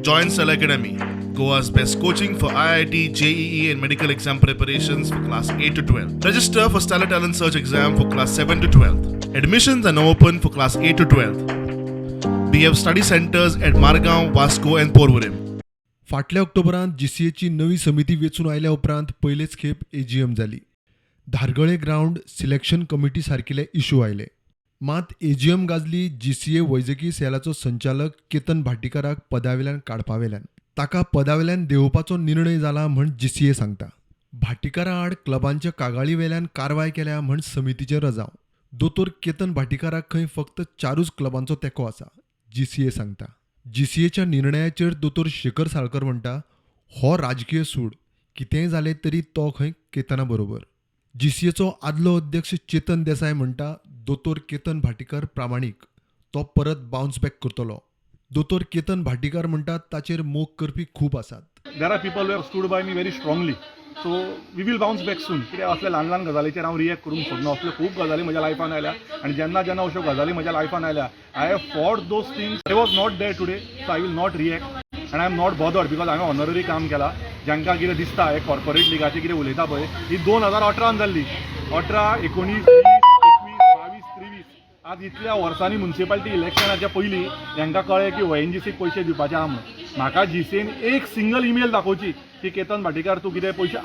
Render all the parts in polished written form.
Join Cell Academy, Goa's best coaching for IIT, JEE, and medical exam preparations for class 8 to 12. Register for Stellar Talent Search exam for class 7 to 12th. Admissions are now open for class 8 to 12th. We have study centers at Margaon, Vasco, and Porvorim. फाटल्या ऑक्टोबरांत GCAची नवी समिती वेचून आयल्या उपरांत पयलेच खेप AGM जाली. धारगळे ground selection committee सारकिले issue आयले. मात AGM गाजली GCA वैजकी सेलाचो संचालक केतन भाटीकाराक पदावेल्यान काडपावेल्यान. ताका पदावेल्यान देंवोवपाचो निर्णय जाला म्हण GCA सांगता. भाटीकारा आड क्लबांच्या कागाळी वेल्यान कारवाय केल्या म्हण समितीचे रजाव. दोतोर केतन भाटीकाराक खंय फक्त 4 क्लबांचो तेंको आसा, GCA सांगता. GCAच्या निर्णयाचेर दोतोर शेखर साळकर म्हणटा, हो राजकीय सूड, कितेंय जालें तरी तो खंय केतना बरोबर. GCAचो आदलो अध्यक्ष चेतन देसाय म्हणटा, दोतोर केतन भाटीकार प्रामाणीक, तो परत बाउन्स बॅक करतलो. दोतोर केतन भाटीकार म्हणटा, ताचेर मोग करपी खूब आसात. There are people who have stood by me very strongly. So we will bounce back soon. कित्याक असल्या ल्हान ल्हान गजालीचेर हांव रिएक्ट करूंक सोदना. असल्यो खूब गजाली म्हज्या लायफान आयल्या आनी जेन्ना जेन्ना अश्यो गजाली म्हज्या लायफान आयल्या, I have fought those things. I was not there today, so I will not react आनी I am not bothered because हांवें ऑनररी काम केलां. जांकां कितें दिसता हे कॉर्पोरेट लिगाचें कितें उलयता पळय, ही 2018 जाल्ली. 18, 19, 20, 21, 22, 23 आज इतल्या वर्सांनी म्युनिसिपालिटी इलेक्शनाच्या पयलीं हांकां कळ्ळें की ONGCक पयशे दिवपाचे आहा म्हणून. म्हाका GCAन एक सिंगल ईमेल दाखोवची की केतन भाटीकार तूं कितें पयशे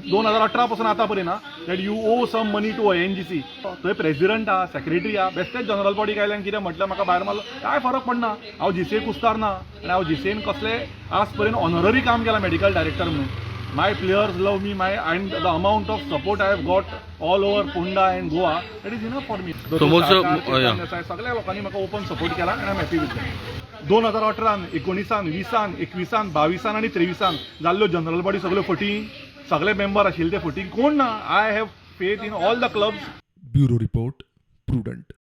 2018 पासून आतां पर्यंत ना that you owe some money to ONGC. थंय प्रेसिडेंट आहा, सेक्रेटरी आहा, बेस्टेच जनरल बॉडीक आयल्यान कितें म्हटलें म्हाका भायर मारलो, कांय फरक पडना. हांव GCA कुस्तार ना आनी हांव GCAन कसलें आज पर्यंत ऑनररी काम केलां मेडिकल डायरेक्टर म्हणून. My players love me, and the amount of support I have got all over Ponda and Goa, that is enough for me. सगळ्या लोकांनी म्हाका ओपन सपोर्ट केला and I'm happy with that. 2018, 19, 20, 21, 22 आनी 23 जाल्ल्यो general body सगळ्यो फटींग, सगळे member आशिल्ले ते फटींग कोण ना. I have faith in all the clubs. Bureau report, prudent.